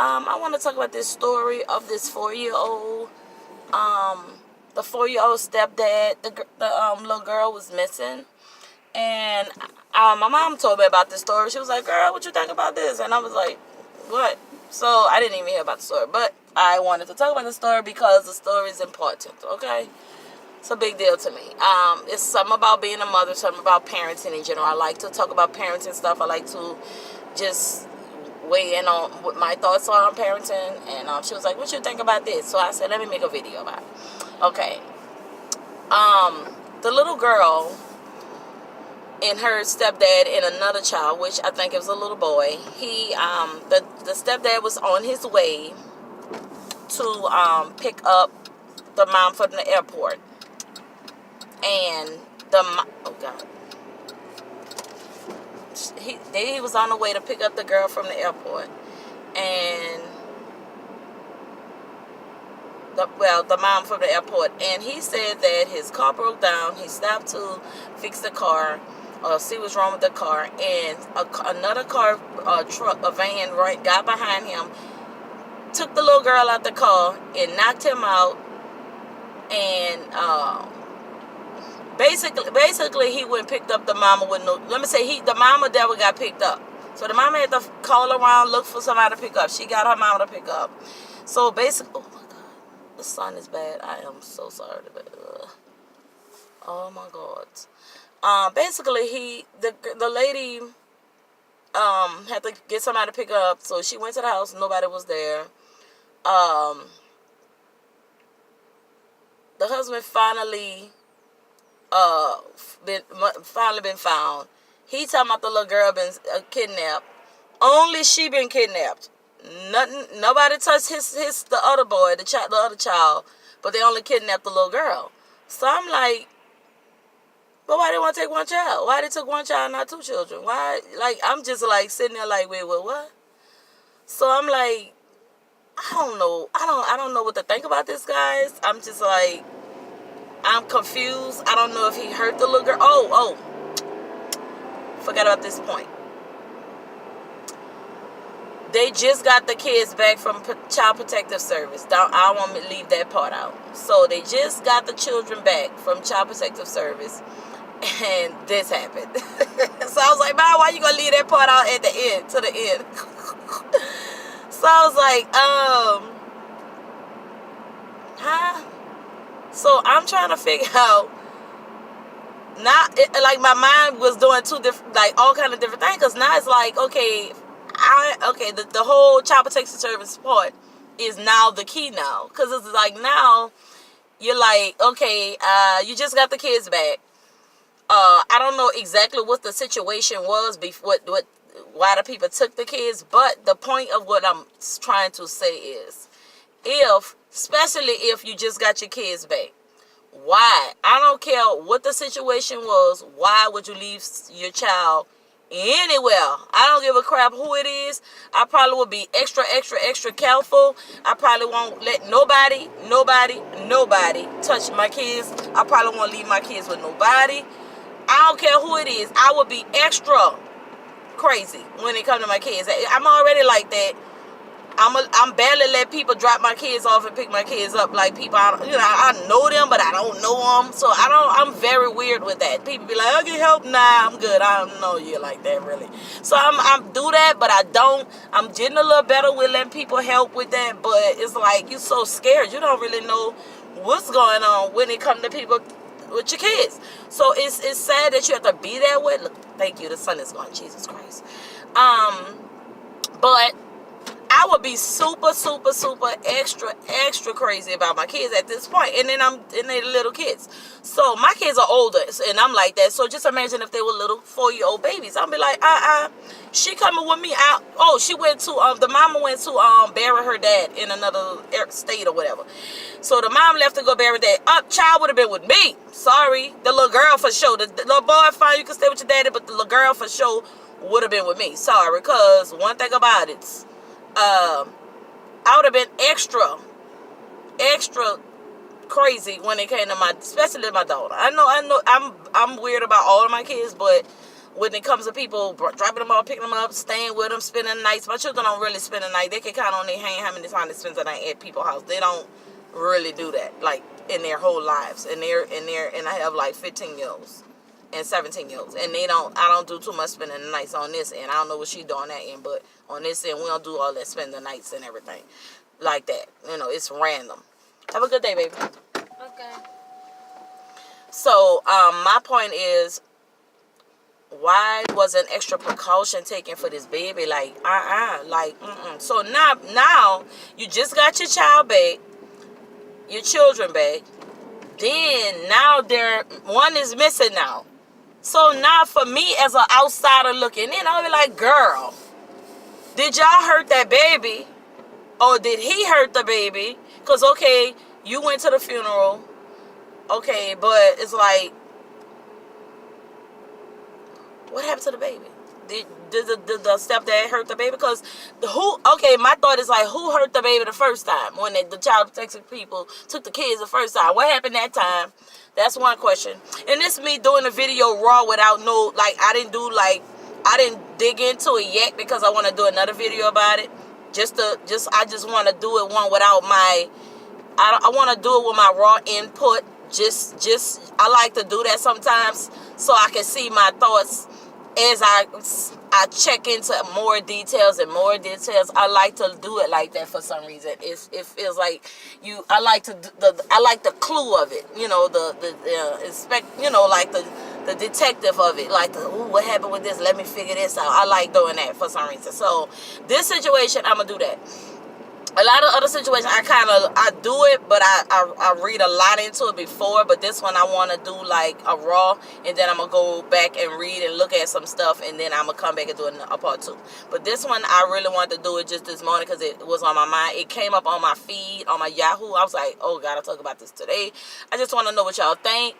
I want to talk about this story of this 4-year-old. The 4-year-old stepdad. The little girl was missing, and my mom told me about this story. She was like, "Girl, what you think about this?" And I was like, "What?" So I didn't even hear about the story, but I wanted to talk about the story because the story is important. Okay, it's a big deal to me. It's something about being a mother, something about parenting in general. I like to talk about parenting stuff. I like to just weigh in on what my thoughts are on parenting. And she was like, "What you think about this?" So I said, "Let me make a video about it." Okay. The little girl and her stepdad and another child, which I think it was a little boy. The stepdad was on his way to pick up the mom from the airport, and oh god, he was on the way to pick up the girl from the airport, and the mom from the airport, and he said that his car broke down. He stopped to fix the car, see what's wrong with the car, and another car, a van, right, got behind him, took the little girl out the car, and knocked him out, and basically he went and picked up the mama with no. Let me say the mama never got picked up. So the mama had to call around, look for somebody to pick up. She got her mama to pick up. So basically, the sun is bad. I am so sorry. Oh my God. Basically, the lady had to get somebody to pick her up. So she went to the house. Nobody was there. The husband finally been found. He talking about the little girl been kidnapped. Only she been kidnapped. Nobody touched the other boy, the other child, but they only kidnapped the little girl. So I'm like, but why they want to take one child? Why they took one child, not two children? Why? Like, I'm just like sitting there like, wait, what? So I'm like, I don't know. I don't know what to think about this, guys. I'm just like, I'm confused. I don't know if he hurt the little girl. Oh, forgot about this point. They just got the kids back from Child Protective Service. I don't want to leave that part out. So they just got the children back from Child Protective Service, and this happened. So I was like, "Man, why you gonna leave that part out at the end, to the end?" So I was like, huh? So I'm trying to figure out. Like my mind was doing two different, like all kind of different things. Cause now it's like, okay. The whole Child Protection Service part is now the key now. Because it's like now, you're like, okay, you just got the kids back. I don't know exactly what the situation was, why the people took the kids. But the point of what I'm trying to say is, especially if you just got your kids back, why? I don't care what the situation was, why would you leave your child anywhere? I don't give a crap who it is. I probably would be extra careful. I probably won't let nobody touch my kids. I probably won't leave my kids with nobody. I don't care who it is. I would be extra crazy when it comes to my kids. I'm already like that. I'm barely let people drop my kids off and pick my kids up. Like people, I know them, but I don't know them. So I'm very weird with that. People be like, "I get help." Nah, I'm good. I don't know you like that, really. So I'm do that, but I don't. I'm getting a little better with letting people help with that. But it's like, you're so scared. You don't really know what's going on when it comes to people with your kids. So it's sad that you have to be that way. Look, thank you. The sun is gone. Jesus Christ. But I would be super extra crazy about my kids at this point. And then they're little kids. So my kids are older, and I'm like that. So just imagine if they were little 4-year-old babies. I'll be like, she coming with me out. Oh, she went to, the mama went to bury her dad in another state or whatever. So the mom left to go bury dad. Child would have been with me. Sorry. The little girl for sure. The little boy, fine, you can stay with your daddy, but the little girl for sure would have been with me. Sorry, because one thing about it, I would have been extra crazy when it came to especially my daughter. I know, I'm weird about all of my kids, but when it comes to people dropping them off, picking them up, staying with them, spending the nights. My children don't really spend the night. They can count on their hand how many times they spend the night at people's house. They don't really do that, like, in their whole lives. And I have like 15-year-olds and 17-year-olds, and I don't do too much spending the nights on this end. I don't know what she doing on that end, but on this end, we don't do all that spending the nights and everything like that. It's random. Have a good day, baby. Okay. So, my point is, why was an extra precaution taken for this baby? Like, So now you just got your child back, your children back. Then now one is missing now. So now for me as an outsider looking in, I'll be like, girl, did y'all hurt that baby? Or did he hurt the baby? Because, okay, you went to the funeral. Okay, but it's like, what happened to the baby? Did the stepdad hurt the baby? Because my thought is like, who hurt the baby the first time? When the child protection people took the kids the first time. What happened that time? That's one question. And this is me doing a video raw without I didn't dig into it yet because I want to do another video about it. I just want to do it one without I want to do it with my raw input. I like to do that sometimes so I can see my thoughts as I check into more details and more details. I like to do it like that for some reason. It feels like I like the clue of it. The detective of it. Like, what happened with this? Let me figure this out. I like doing that for some reason. So this situation, I'm gonna do that. A lot of other situations, I do it, but I read a lot into it before. But this one, I want to do like a raw, and then I'm going to go back and read and look at some stuff, and then I'm going to come back and do a part 2. But this one, I really wanted to do it just this morning because it was on my mind. It came up on my feed, on my Yahoo. I was like, oh, God, I'll talk about this today. I just want to know what y'all think.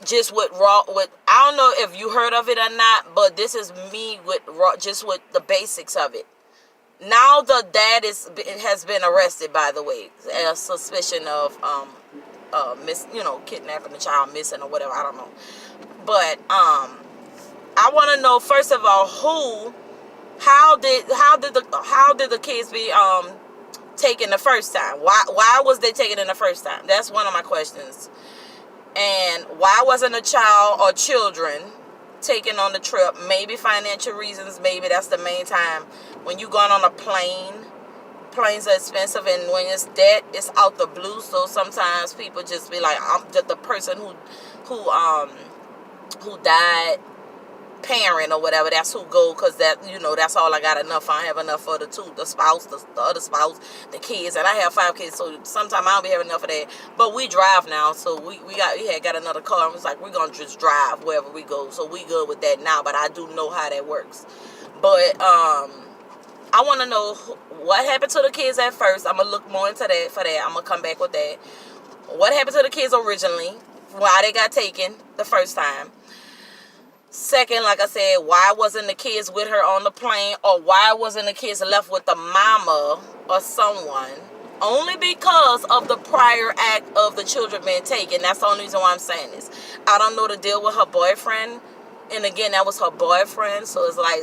Just with raw, I don't know if you heard of it or not, but this is me with raw, just with the basics of it. Now the dad has been arrested, by the way, as suspicion of kidnapping the child, missing or whatever. I don't know, but I want to know, first of all, how did the kids be taken the first time? Why was they taken in the first time? That's one of my questions. And why wasn't a child or children taken on the trip? Maybe financial reasons. Maybe that's the main time. When you going on a plane, planes are expensive, and when it's dead, it's out the blue. So sometimes people just be like, I'm the person who died, parent or whatever. That's who go, because that's all I got enough. I don't have enough for the spouse, the other spouse, the kids, and I have 5 kids. So sometimes I don't be having enough of that. But we drive now, so we had got another car. And it was like, we're gonna just drive wherever we go. So we good with that now. But I do know how that works. But I want to know what happened to the kids at first. I'm gonna look more into that for that. I'm gonna come back with that. What happened to the kids originally? Why they got taken the first time? Second, like I said, why wasn't the kids with her on the plane, or why wasn't the kids left with the mama or someone? Only because of the prior act of the children being taken. That's the only reason why I'm saying this. I don't know the deal with her boyfriend. And again, that was her boyfriend. So it's like,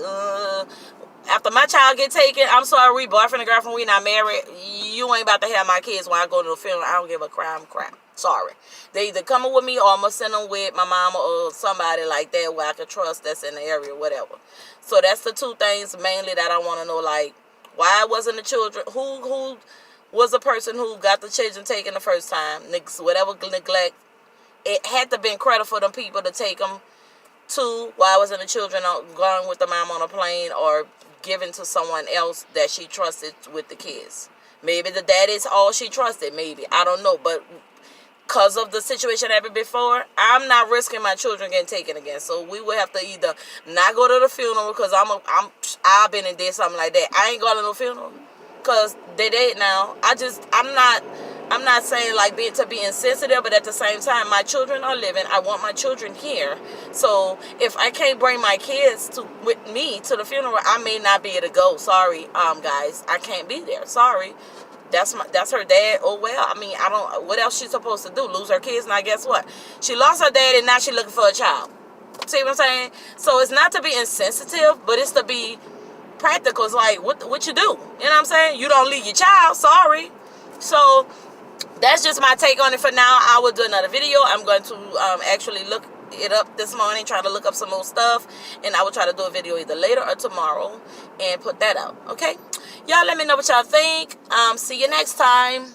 after my child get taken, I'm sorry, we boyfriend and girlfriend, we not married. You ain't about to have my kids when I go to the funeral. I don't give a crap. Sorry. They either coming with me, or I'm going to send them with my mama or somebody like that where I can trust that's in the area, whatever. So that's the 2 things mainly that I want to know. Like, why wasn't the children, who was the person who got the children taken the first time? Whatever neglect. It had to been credit for them people to take them. 2, why wasn't the children going with the mom on a plane or given to someone else that she trusted with the kids? Maybe the dad is all she trusted. Maybe. I don't know. But because of the situation that happened before, I'm not risking my children getting taken again. So we would have to either not go to the funeral, because I've been and did something like that. I ain't going to no funeral because they dead now. I'm not saying like be insensitive, but at the same time, my children are living. I want my children here. So if I can't bring my kids with me to the funeral, I may not be able to go. Sorry, guys, I can't be there. Sorry. That's her dad. Oh well. I mean, what else she's supposed to do? Lose her kids? Now guess what? She lost her dad, and now she's looking for a child. See what I'm saying? So it's not to be insensitive, but it's to be practical. It's like, what you do? You know what I'm saying? You don't leave your child. Sorry. So that's just my take on it for now. I will do another video. I'm going to actually look it up this morning, try to look up some more stuff, and I will try to do a video either later or tomorrow and put that out. Okay? Y'all let me know what y'all think. See you next time.